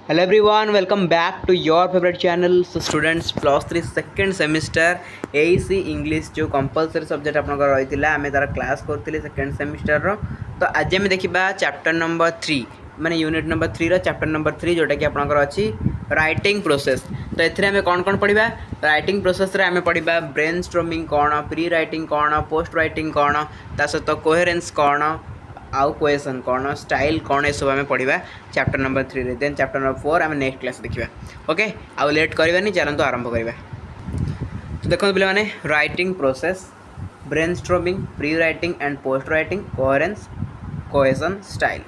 Hello everyone, welcome back to your favorite channel. So students plus 3 second semester AC English जो compulsory subject आपन रही आम तार class करते सेकेंड सेमिस्टर रो तो आज आम देखा चैप्टर नंबर 3 माने यूनिट नंबर 3 रो चैप्टर नंबर 3 जोटा कि आपनकर अछि राइटिंग प्रोसेस। तो एथिरे आम कौन कौन पढ़ा राइटिंग प्रोसेस रे आम पढ़ा ब्रेनस्टॉर्मिंग कौन, प्री राइटिंग कौन, पोस्ट राइटिंग कौन, ता सहित कोहेरेंस कौन, आउ क्वेश्चन कौन, स्टाइल कौन, ये सब आम पढ़ा चैप्टर नंबर 3 रे। देन चैप्टर नंबर 4 आम नेक्स्ट क्लास देखा। ओके, आउ लेट करवानी, चलते आरंभ करवा। तो देखो पे मैंने writing process, brainstorming, pre writing and post writing, coherence, cohesion, style.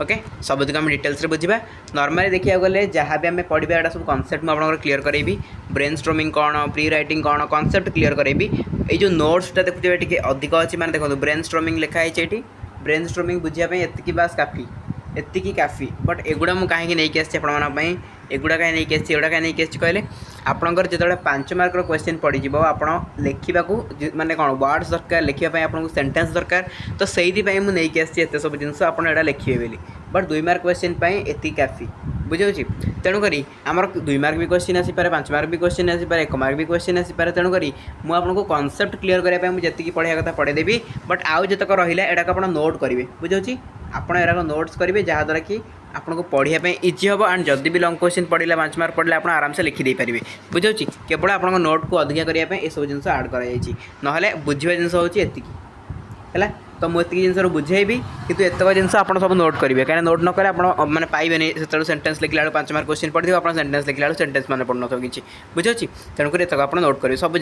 Okay, सबुक आम डिटेल्स रे बुझा। नॉर्मली देखा गले जहाँ भी आम पढ़ा यहाँ सब कॉन्सेप्ट मुझे क्लीयर करेबी। ब्रेनस्टॉर्मिंग कौन, प्री राइटिंग कौन, कॉन्सेप्ट क्लीयर करेबी। ये जो नोट्सटा देखुए टे अधिक अच्छी मैंने देखो ब्रेनस्टॉर्मिंग लिखाई ये ब्रेनस्टॉर्मिंग बुझापी एति बास काफी, एति काफी। बट एगुड़ा मुझे कहीं नहीं आसी आप एगुड़ा कहीं नहीं आसी, एगुड़ा कहीं नहीं आसी कहले आपंकर जो 5 मार्क क्वेश्चन पड़ जाव आप लिखा माने कौन वर्ड्स दरकार लिखापी आपको सेंटेंस दरकार। तो से मुझे नहीं आसी एत सब जिन आपड़ा लिखे बोली। बट 2 मार्क क्वेश्चन एति काफी बुझे। तेणुक आमर 2 मार्क भी क्वेश्चन आसीपे, 5 मार्क भी क्वेश्चन आसीपे, 1 मार्क भी क्वेश्चन आसीपे। तेणुक मुझे कॉन्सेप्ट क्लीयर करने जी पढ़ा कथा पढ़ेदेवी। बट आउ जतक रहा यहाँ आप नोट करेंगे बुझे। आपड़ एरा नोट्स करेंगे जहाँद्वारा कि आपको पढ़ाई इजी हम एंड जदि भी लंग क्वेश्चन पढ़ला 5 मार्क पढ़ले आप आराम से लिखिदे पारे बुझे। केवल आप नोट को अधिका करने ये सब जिन आड कर बुझा जिन है। तो मुझे जिन बुझेबी कि एतक जिन आप सब नोट करेंगे कहीं नोट न करें आप मैंने पाइबे से सेंटेंस लिखला 5 मार्क क्वेश्चन पढ़े आप सेंटेंस लिखला सेंटेंस मैंने पढ़ न कि बुझे। तेणुक एतक आप नोट करेंगे सब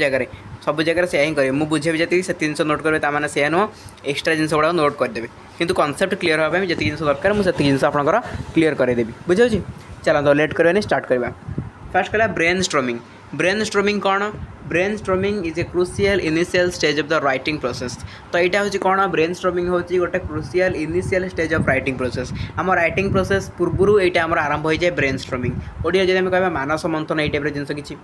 जगह से हिं करेंगे। मुझे बुझेबी जी से जिन नोट करेंगे ताने से नुह एक्सट्रा जिन गुड़ा नोट करदेवे। किंतु कॉन्सेप्ट क्लीयर हाँपाई जी जिन दरकार मुझे जिन आपंकर क्लीयर करदेवी बुझे। चलो लेट करवानी स्टार्ट करवा। फास्ट कहला ब्रेनस्टॉर्मिंग। ब्रेनस्टॉर्मिंग कौन? Brainstorming is a crucial initial stage of the writing process. तो यहाँ हूँ कौन ब्रेनस्टॉर्मिंग हूँ गोटे crucial initial stage of writing process. आम राइटिंग प्रोसेस पूर्व यहाँ आम आरंभ हो जाए ब्रेनस्टॉर्मिंग। ओडिया जब कह मानस मंथन ये टाइप जिन किसी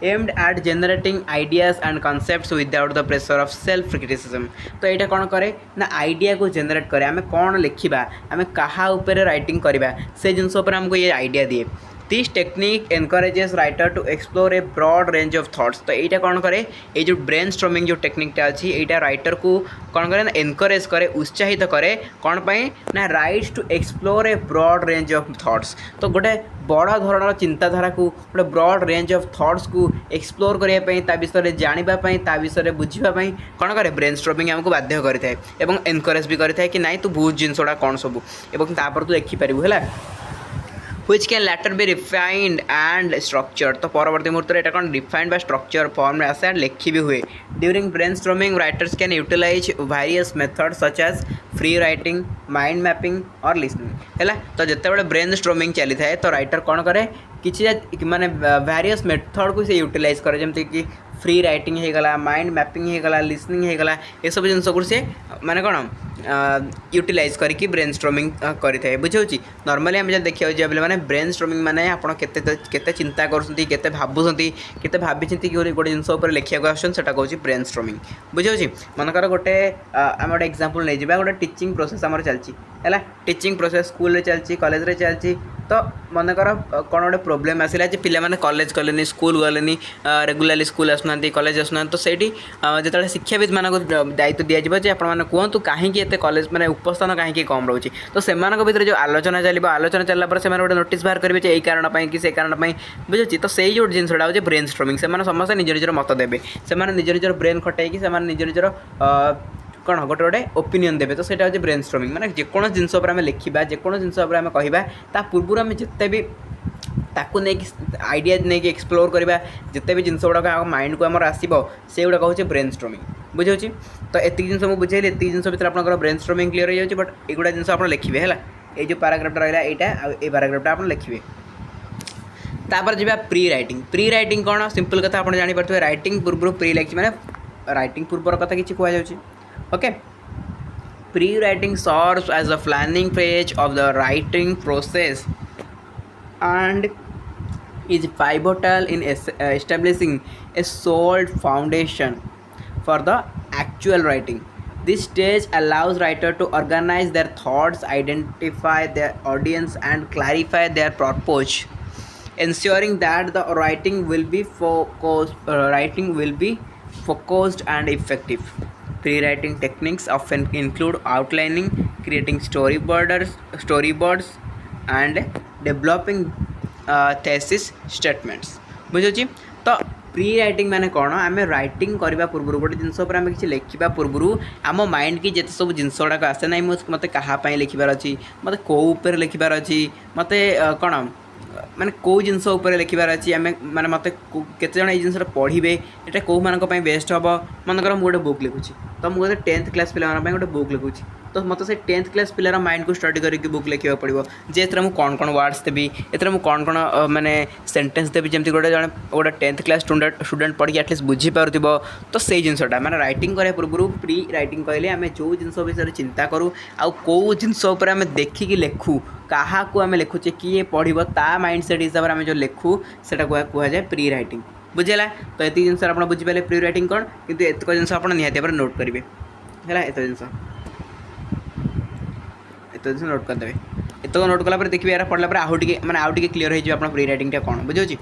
aimed at generating ideas and concepts without the pressure of self criticism। तो यहाँ कौन करे ना आइडिया को जेनेरेट करे आम कौन लिखा आम क्या राइटिंग करवा से जिन हमको ये आइडिया दिए। This technique encourages writer to explore a broad range of thoughts. तो यहाँ कौन करे ये जो ब्रेनस्टॉर्मिंग जो टेक्निकटा अच्छी यहाँ राइटर को कौन करे ना एनकरेज करे, उत्साहित करे कौन पाई ना writes to explore a broad range of thoughts. तो गोटे बड़ धरण चिंताधारा को गोटे ब्रॉड रेंज ऑफ थॉट्स को एक्सप्लोर करने विषय जानापी ता विषय बुझापी कौन करे ब्रेनस्टॉर्मिंग आमको बाध्य करता है एनकरेज भी करता है कि नाई तू बुझ जिनसा कौन सब और तू देखिपारू है which can later be refined and structured। तो परवर्ती मुहूर्त में कौन डिफाइंड बाय स्ट्रक्चर फॉर्म में आसे लिखी भी हुए। During brainstorming writers can utilize various methods such as free writing, mind mapping और लिसनिंग है। तो जिते ब्रेनस्टॉर्मिंग चली था तो राइटर कौन करे किसी माने वेरियस मेथड को से यूटिलाइज करे जमती कि फ्री राइटिंग होगला, माइंड मैपिंग होगला, लिसनिंग होगला, ये सब जिन को से माने कौन यूटिलाइज करके ब्रेनस्टॉर्मिंग करें बुझे। नॉर्मली आम जब देखा जाए मैंने ब्रेनस्टॉर्मिंग माने आपड़ केते चिंता करते भावुंट के भावी चिंती गोटे जिन लिखा आसटा कौन ब्रेनस्टॉर्मिंग बुझे। मनकर गोटे आम गोटे एग्जांपल नहीं जावा गोटे टीचिंग प्रोसेस आम चलती है। टीचिंग प्रोसेस स्कूल चलती, कॉलेज रे चलती। तो मनकर कौन गोटे प्रोब्लेम आसला पे मैंने कॉलेज गले, स्कूल गले, रेगुलाली स्कूल आसुना, कॉलेज आसुना। तो से जो शिक्षाविद मान दायित्व दिज्व आपने कहतु कहीं एत कॉलेज मैंने उपस्थान कहीं कम रोचे। तो से भर जो आलोचना चलो आलोचना चलला पर गोटे नोटिस बाहर करेंगे ये कारण कि से कारण बुझे। तो से जो जिनसा हूँ ब्रेनस्टॉर्मिंग से समस्त निज निजर मत देवे से निज निजर ब्रेन खटाई निज निजर कौन गोटे गोटे ओपिनियन देवे। तो ସେଇଟା हूँ ब्रेनस्टॉर्मिंग माने जेकोसी जिनस लिखा जेकोसी जिनस कहवा पूर्व आम जिते भी ताकू नहीं आइडिया नहीं एक्सप्लोर करवा जिते भी जिनस गुड़ाक माइंड को आमर आसो से गुड़ाक हूँ ब्रेनस्टॉर्मिंग बुझे। तो एति जिन मुझे बुझेली एति जिन भर आप ब्रेनस्टॉर्मिंग क्लीयर हो जाए। बट एगुड़ा जिन आप लिखे है ये जो पैराग्राफटा रहा यहाँ ये पैराग्राफटा आप लिखे। तापर जी प्री राइटिंग। प्री राइटिंग कौन सिंपल कथा आप जापर राइटिंग पूर्व प्री लिखी मैंने राइटिंग पूर्वर कथा कि कहुच्छे। Okay, pre writing serves as the planning phase of the writing process and is pivotal in establishing a solid foundation for the actual writing। This stage allows writer to organize their thoughts, identify their audience, and clarify their purpose, ensuring that the writing will be focused and effective. Pre-writing techniques often include outlining, creating storyboards, and developing thesis statements. बुझे तो pre writing माने कौन आम writing करने पूर्व गोटे जिनस आम कि लिखा पूर्व आम माइंड की जिते सब जिनस गुड़ाक आसे ना मत क्या लिखार अच्छी मत कौपर लिखार अच्छी मत कौन माने कौ जिनस लिखार अच्छी आम मैंने मत केत ये जिनसा पढ़े ये कौ मान बेस्ट हम मनकर मुझे गोटे बुक लिखुची तो मुझे 10th क्लास पिला गोटे बुक लिखुची तो मतलब से 10th क्लास पिलार माइंड को स्टडी करके बुक लिखा पड़ो जे एथर मुझे कौन कौन वर्ड्स देवी एथर मुझे कौन कौन माने सेंटेंस देवी जमी गोटे जन गोटे 10th क्लास स्टूडेंट पढ़ी एटलिस्ट बुझीपार तो से जिनसा मैंने रईटिंग करने पूर्व प्री रईटिंग कहले आम जो जिन विषय चिंता करूँ आउ कौ जिनस आम देखिकी लिखू क्या आम लिखुचे किए पढ़ो ता माइंड सेट हिसाब से आम जो लिखू से कहुए प्री रईटिंग बुझेगा तो ये जिनस आप बुझीपारे प्री रईटिंग कौन कि एतक जिन निहाती भाव नोट करेंगे है एत जिन जिन नोट करदे एतक नोट कलापर देखिए यार पढ़ला आउ मैंने आउ क्लीयर हो प्री रईटिंग कौन बुझे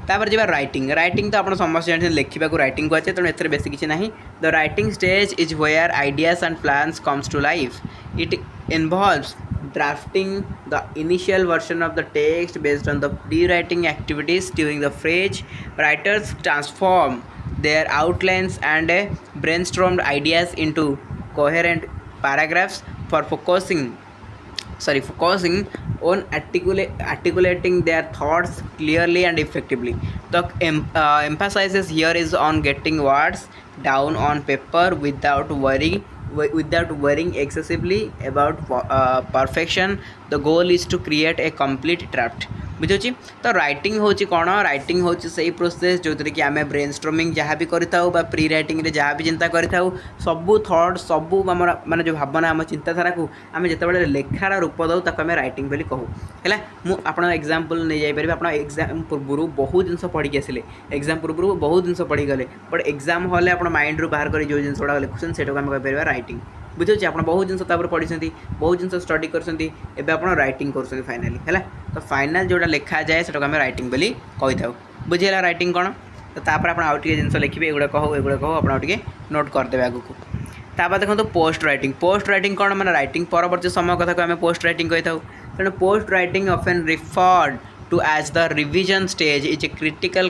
तापर जब राइटिंग राइटिंग तो आप समस्त जानते लिखा राइटिंग कहुए तेणु एथर बेस किसी ना the writing stage is where ideas and plans comes to life it involves drafting the initial version of the text based on the pre-writing activities during the phase. Writers transform their outlines and brainstormed ideas into coherent paragraphs for focusing on articulating their thoughts clearly and effectively. The emphasis here is on getting words down on paper without worrying excessively about perfection. The goal is to create a complete draft. बुझे तो writing हूँ कौन writing हूँ से process जो थी कि आम ब्रेनस्टॉर्मिंग जहाँ भी करूँ प्री रईटिंग जहाँ भी चिंता करूँ सबू थॉट सबू आम माने जो भावना आम चिंताधारा को आम जिते लेखार रूप दौ ताको आम रईटिंग बोली कहूँ है मुझे एग्जांपल नहीं जापर आप एग्जाम पूर्व बहुत जिन पढ़ी आसिले एग्जाम पूर्व बहुत जिन पढ़ी गले बट एग्जाम हॉल आप माइंड रू बाहर कर जो जिन गुड़ा लिखुन से आम कहीपर रईटिंग बुझे आप बहुत जिन पढ़ी बहुत जिन स्टडी कर रईटिंग कर फाइनाली है तो फाइनाल जोटा लिखा जाए से आम रईटिंग बोली कही था बुझेगा रईटिंग कौन तो तापर आप आउ जिन लिखे एगुड़ा कहूँ आप नोट करदे आगे को तापर देखो पोस्ट रईटिंग कौन मैंने रईटिंग परवर्त समय कथा को आम पोस्ट रईटिंग कही था तेणु post writing often referred to as the revision stage is a critical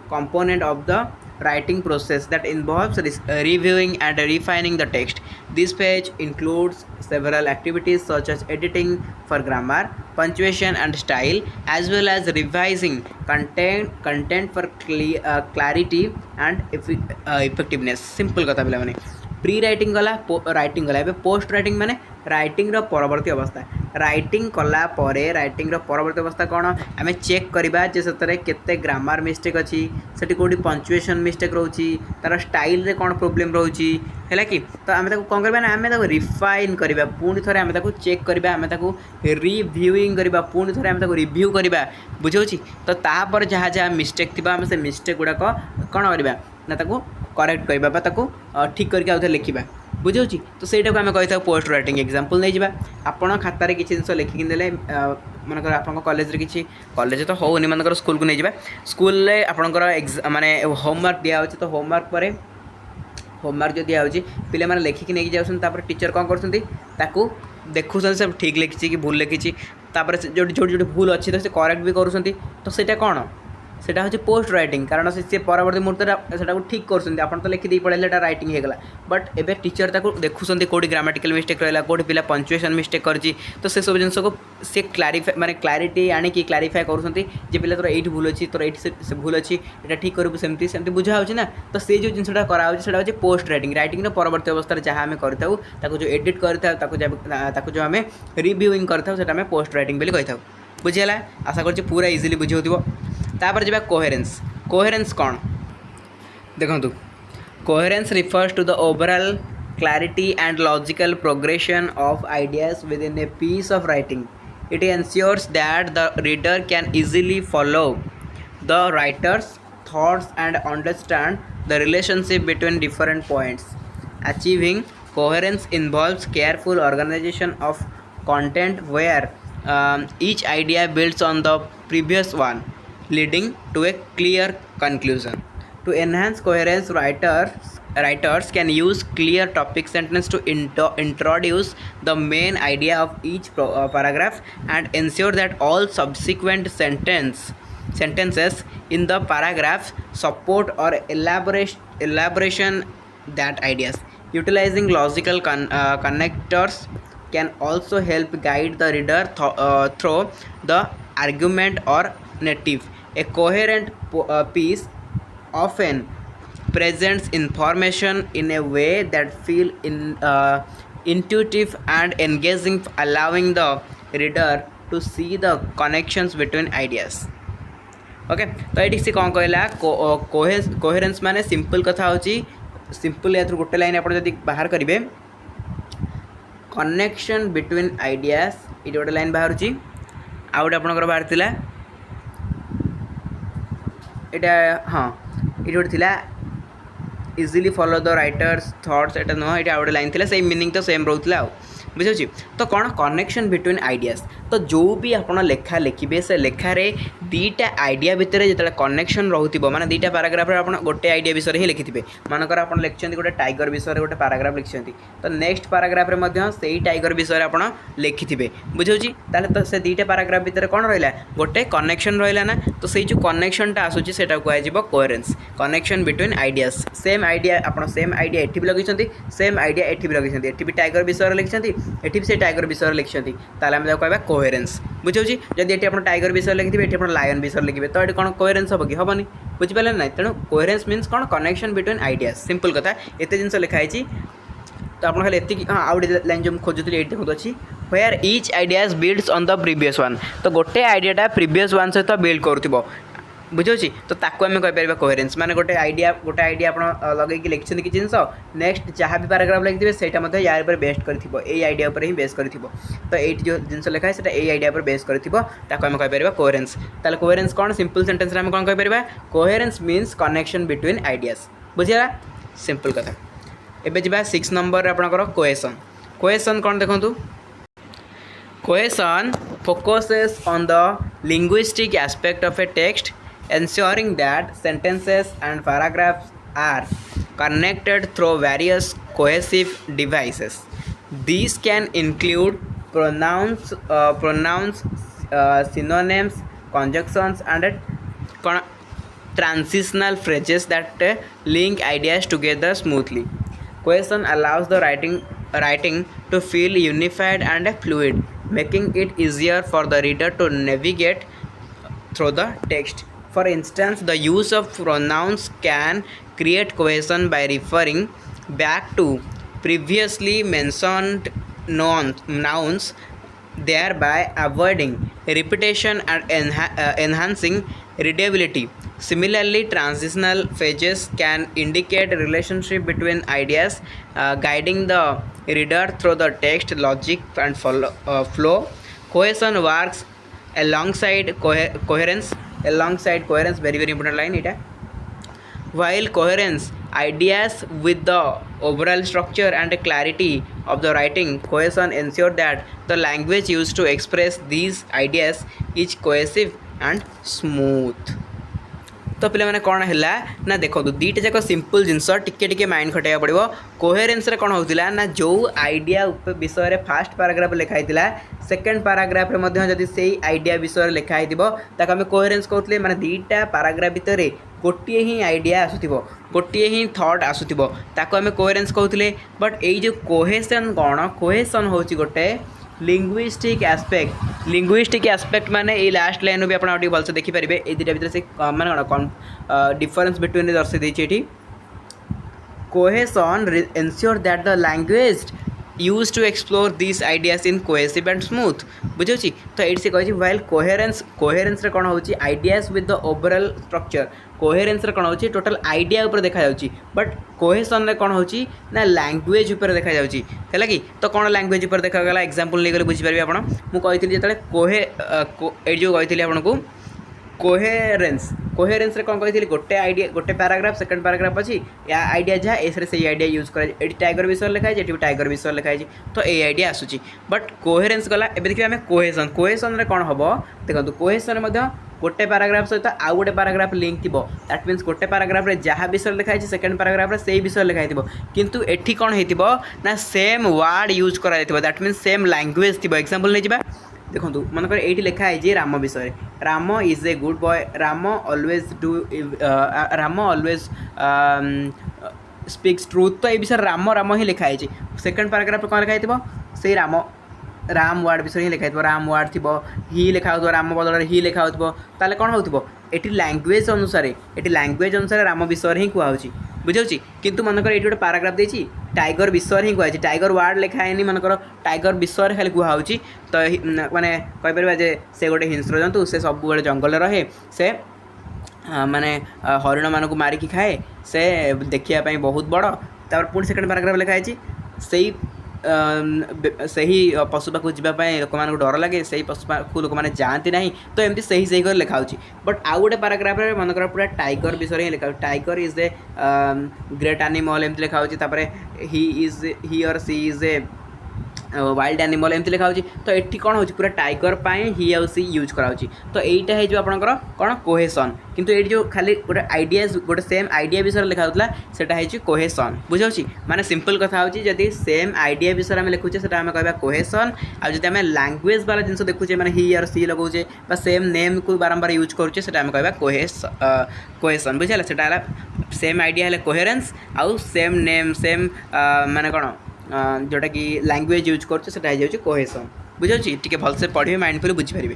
component of the writing process that involves reviewing and refining the text. This phase includes several activities such as editing for grammar, punctuation and style, as well as revising content for clarity and effectiveness. Simple कथा पिला माने pre writing गला writing गला post writing माने writing परवर्ती अवस्था writing कलापर writing परवर्ती अवस्था कौन आम चेक करवा जे से ग्रामर मिस्टेक अच्छी से कौटी पंचुएशन मिस्टेक रोची तार स्टाइल रे कौन प्रोब्लेम रोची है कि तो आम कौन करवा ना आम रिफाइन करवा पुणी थे आम चेक करवा आम रिव्यूइंग करवा पुणी थे आम रिव्यू करवा बुझे तो तापर जहाँ जहाँ मिस्टेक थी आम से मिस्टेक गुड़ाक कौन करवा ना करेक्ट करवा ठीक करके आउ लिखा बुझे तो सहीटा को आम कही था पोस्ट रईटिंग एग्जांपल नहीं जावा आपण खातार किसी जिन लिखिकी देले मनकर आप कॉलेज किसी कॉलेज तो होनी मनकर स्कूल को नहीं जावा स्कूल आपंकर माने होमवर्क दिया तो होमवर्क पर होमवर्क जो दिया पिला माने लिखिकी नहीं जाऊँ टीचर कौन कर देखुं सब ठीक लिखी कि भूल लिखी जो जो भूल अच्छी तो करेक्ट भी करूँ तो सीटा कौन सेटा हूँ पोस्ट रईटिंग कारण से परवर्ती मुहूर्त से ठीक कर आप तो लिखिदे पढ़े रईटिंग होगा बट एबे टीचर देखुं कौटी ग्रामेटिकल मिस्टेक रहा कौटी पिला पंचुएशन मिस्टेक करची तो से सब जिन को सी क्लारिफाई माने क्लारिटी आनिकी क्लारिफाई करुँच पिला तोर ये भूल अच्छी तोर ये भूल अच्छी यहाँ ठीक करूँ सेमती बुझा हो ना तो से जो जिनटा कराऊँ पोस्ट रईटिंग रईटिंग परवर्ती अवस्था जहाँ आम कर जो एडिट कर जो आम रिव्यूइंग कर पोस्ट रईटिंग बोली कही था बुझीगला आशा कर पूरा इजिली बुझे तापर जब कोहेरेंस कौन देखो coherence refers to the overall clarity and logical progression of ideas within a piece of writing. It ensures that the reader can easily follow the writer's thoughts and understand the relationship between different points. Achieving coherence involves careful organization of content where each idea builds on the previous one, leading to a clear conclusion. To enhance coherence, writers can use clear topic sentence to introduce the main idea of each paragraph and ensure that all subsequent sentences in the paragraph support or elaboration that ideas. Utilizing logical connectors can also help guide the reader through the argument or narrative. A coherent piece often presents information in a way that feel intuitive and engaging, allowing the reader to see the connections between ideas. Okay तो ये सी कौन कहला coherence माने simple कथा होची simple या गोटे line आप बाहर करेंगे कनेक्शन बिटवीन आइडियाज ये गोटे लाइन बाहर आउ गोटे आपंकर बाहर यहाँ हाँ ये गोटे easily follow the writers thoughts एटा नुह ये गोटे लाइन थी सेम मीनिंग तो सेम रोला बुझे तो कौन कनेक्शन बिटवीन आइडियाज तो जो भी आप लेखा लिखे से लेखार दीटा आइडिया भितर जो कनेक्शन रोथिबो माने दीटा पैराग्राफ आप गोटे आइडिया विषय ही लिखिथे मानकर आप लिखिं गोटे टाइगर विषय गोटे पैराग्राफ लिखिं तो नेक्स्ट पैराग्राफ में से टाइगर विषय आप लिखिथे बुझे तो से दीटा पैराग्राफ भितर कौन रहा गोटे कनेक्शन रहा ना तो से जो कनेक्शनटा आसूँ से कह coherence connection between ideas same idea आप सेम आइडिया एठी भी लगे सेम आइडिया एठी भी लगे एठी भी टाइगर विषय लिखिं एठी भी से टाइगर विषय लिखिं ताले कहवा कोहेरेन्स बुझे जदि ये आप टाइगर विषय लिखिथे ये आप लायन विषय लिखे तो ये कौन कोहेरेन्स हम कि हेनी बुझिपारे ना तेणु कोहेरेन्स मीन्स कौन कनेक्शन बिटवीन आइडियाज सिंपल कथा एत जिन लिखाई तो आप खाली हाँ आउ गए लाइन जो खोजुली ये देखो अच्छी where each ideas builds on the previous one तो गोटे आइडियाटा प्रीवियस वन सहित बिल्ड करूँ बुझे तो ताको आम कहीपर कोहेरेन्स माने गोटे आइडिया आप लगे लिखिं कि जिन नेक्स्ट जहाँ भी पैराग्राफ लिखिथे से यार पर बेस्ट कर आइडिया पर ही बेस कर तो ये जो जिन लिखाई से आइडिया पर बेस कर कहीपर कोहेरेन्स ताले कोहेरेन्स कौन सिंपल सेंटेंस आम कौन कहीपर coherence means connection between ideas बुझेगा सिंपल कथा एबे जा 6 नंबर आपणकर कोहेसन कोहेसन कौन देखु cohesion focuses on the linguistic aspect of a text, ensuring that sentences and paragraphs are connected through various cohesive devices. These can include pronouns, synonyms, conjunctions, and transitional phrases that link ideas together smoothly. Cohesion allows the writing to feel unified and fluid, making it easier for the reader to navigate through the text. For instance, the use of pronouns can create cohesion by referring back to previously mentioned nouns, thereby avoiding repetition and enhancing readability. Similarly, transitional phrases can indicate a relationship between ideas, guiding the reader through the text logic and flow. Cohesion works alongside coherence. Very very important line it. While coherence ideas with the overall structure and clarity of the writing, cohesion ensure that the language used to express these ideas is cohesive and smooth. तो पे मैंने कौन है ना देखो दीटा जाक simple जिनस टिके mind खटाइया पड़ो कोहेरेन्स कौन होता ना जो आइडिया विषय में फास्ट पैराग्राफ लिखाई सेकेंड पैराग्राफ जदि से आइडिया विषय लिखाई ताको आम कोहेरेन्स कहते माने दीटा पैराग्राफ भितर गोटे ही आइडिया आसुथिबो गोटे ही थॉट आसुथिबो ताको आम कोहेरेन्स कहते बट ये जो कोहेसन कौन कोहेसन होची गोटे लिंग्विस्टिक एस्पेक्ट माने ये लास्ट लाइन भी आप भलसे देखिपारे ये दुटा भितर से माने कौन डिफरेंस बिटवीन दर्शाई देती cohesion ensure that the language use to explore this ideas in cohesive and smooth बुझे तो ये से कही वाइल कोहेरेन्स कौन हो ideas with the overall structure coherence कौन हो टोटल आइडिया उपर देखा जाउची बट कोहेसन कौन हो ना लैंग्वेज उपर देखा जाउची हैला कि तो कौन लैंग्वेज उपर देखा गला एग्जांपल नहीं गले बुझी पारे आपण मु कहितली जेतले कोहे ए जो कहितली आपन को कोहेरेन्स कोहेरेन्स रे कौन कही गोटे आइडिया गोटे पैराग्राफ सेकंड पैराग्राफ अच्छी या आइडिया जहाँ एस से आइडिया यूज कर टाइगर विषय लिखाई ये टाइगर विषय लिखाई तो ये आइडिया आसूची बट कोहेरेन्स गला एबे देखिए आम कोहेसन कोहेसन रे कौन हम देखो कोहेसन गोटे पैराग्राफ सहित आउ गोटे पैराग्राफ लिंक थी दैट मीन्स गोटे पैराग्राफ रे जहाँ विषय लिखाई सेकंड पैराग्राफ रे से विषय लिखाई किंतु एठी कौन होइतिबो ना सेम वर्ड यूज करा जाइतिबो दैट मीन्स सेम लैंग्वेज थी एग्जांपल नहीं जा देखो मनकर ये लिखा है राम विषय Ram is a good boy Ram always speaks truth तो ये विषय राम राम ही लिखाई सेकंड पैराग्राफ कौन लिखाई से राम वार्ड विषय ही लिखाई राम वार्ड थी ही लिखा हो राम बदल ही लिखा हो ताले कौन हो लैंग्वेज अनुसार राम विषय ही कहुच्छी बुझे किंतु मनकर ये गोटे पैराग्राफ देती टाइगर विषय ही कहुच्छी टाइगर वार्ड लिखाएनि मनकर टाइगर विषय खाली कहुच्छी तो माने कहीपर जे से गोटे हिंस्र जंतु से सब बड़े जंगल रहे से माने हरिण मानक मारिकी खाए से देखा बहुत बड़ तापर पुणी सेकंड पैराग्राफ लिखाई से ही पशु पाखु जावाई लोक मान डर लगे से पशु पाखु लोक मैंने जाती ना तो एमती सही कर लिखा बट आउ गोटे पैराग्राफ मनकर पूरा टाइगर विषय ही लिखा tiger is a great animal एमती लिखा ही और सी इज ए वाइल्ड एनिमल एमती लिखा तो ये कौन हो पूरा टाइगर ही आउ सी यूज करा तो यहीटा हो आपंकर कौन कोहेसन किंतु ये जो खाली गोटे आइडिया गोटे सेम आइडिया विषय लिखा होता है कोहेसन बुझे माने सिंपल कथा होची जदि सेम आइडिया विषय में लिखुचे से कहवा कोहेसन आ जदि आम लैंग्वेज वाला जिन देखुचे मैंने ही और सी लगौचे सेम नेम को बारंबार यूज करुचे से कहवा कोहेसन बुझे से सेम आइडिया है कोहेरेन्स आउ सेम नेम सेम माने कौन जोटा कि लैंग्वेज यूज कर कोहेसन बुझे टी भलसे पढ़े माइंडफुली बुझीपारे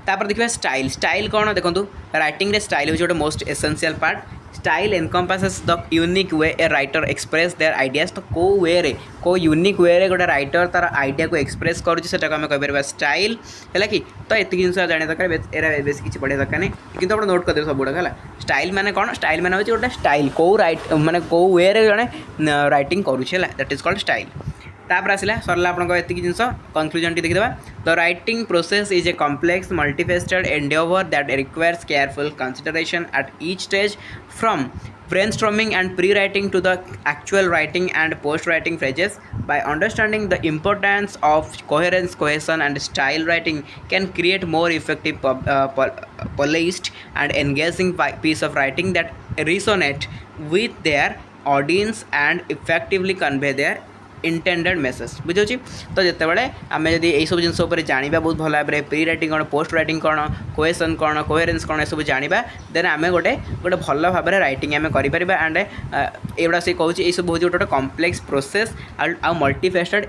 तापर देखिए स्टाइल स्टाइल कौन देखो राइटिंग रे स्टाइल हूँ गोटे most essential part style encompasses the unique way a writer express their ideas तो को वे रे को यूनिक वे रे गोटे राइटर तार आइडिया को एक्सप्रेस करुँचा आम कहीपर स्टाइल है कि तो ये जिन जाना दरकार एरा बेस किसी पढ़ा दरकार नहीं कि आप नोट करदे सब गुड़ाक है स्टाइल माने कौन स्टाइल माने होची गोटे स्टाइल को राइट माने को वे रे जड़े राइटिंग करुचे दैट इज कॉल्ड स्टाइल तापर आसला सरला आपन एति जिन कनक्लूजन टी देखिदेबा the writing process is a complex multifaceted endeavour that requires careful consideration at each stage from brainstorming and pre-writing to the actual writing and post-writing phases. By understanding the importance of coherence, cohesion and style, writing can create more effective, polished and engaging piece of writing that resonate with their audience and effectively convey their intended message बुझे तो जितेबाला आम जदि यही सब जिन जाना बहुत भल भाव प्री राइटिंग कौन पोस्ट राइटिंग कौन कोहेसन कौन कोहेरेन्स कौन सब जाना देन आम गोटे गोटे भल भाव राइटिंग आम कर एंड एगुड़ा सी कहूँ ये सब हूँ गोटे कम्प्लेक्स प्रोसेस आउ मल्टीफेस्टेड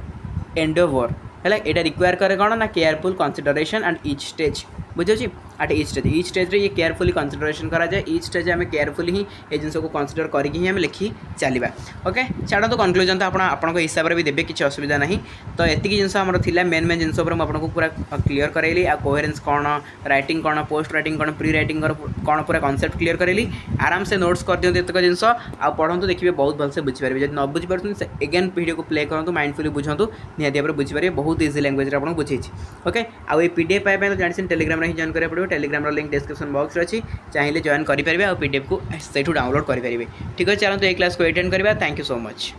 एंडेवर है यहाँ रिक्वायर करे कौन ना careful consideration and each stage बुझे एट ईच स्टेज ये केयरफुली कंसिडरेशन करा जाए ईच स्टेज आम केयरफुली ही ये जिन को कंसिडर करके आम लिखी चलवा ओके छाड़ तो कनक्लूजन तो आप हिसाब से भी देवे किसी असुविधा ना तो ये जिन थिला मेन मेन जिन आपको पूरा क्लीयर करैली आ कोहेरेन्स कौन राइटिंग कौन पोस्ट राइटिंग कौन प्री राइटिंग कौन पूरा कॉन्सेप्ट क्लीयर करैली आराम से नोट्स कर दिखाते एतक जिन आ पढ़ु देखिए बहुत भलसे बुझीपारे जब न बुझीपार एगेन वीडियो को प्ले करूँ माइंडफुली बुझातु निहाती भाव बुझीपारे बहुत इजी लैंग्वेज आपको बुझे ओके आउ पीडीएफ पाइबा तो जानी टेलीग्राम ही जॉइन करा पड़ो टेलीग्राम लिंक डिस्क्रिप्शन बॉक्स अच्छी चाहिए जॉइन करेंगे और पीडीएफ को से डाउनलोड करेंगे ठीक है चलते ये क्लास को अटेंड करवा थैंक यू सो मच।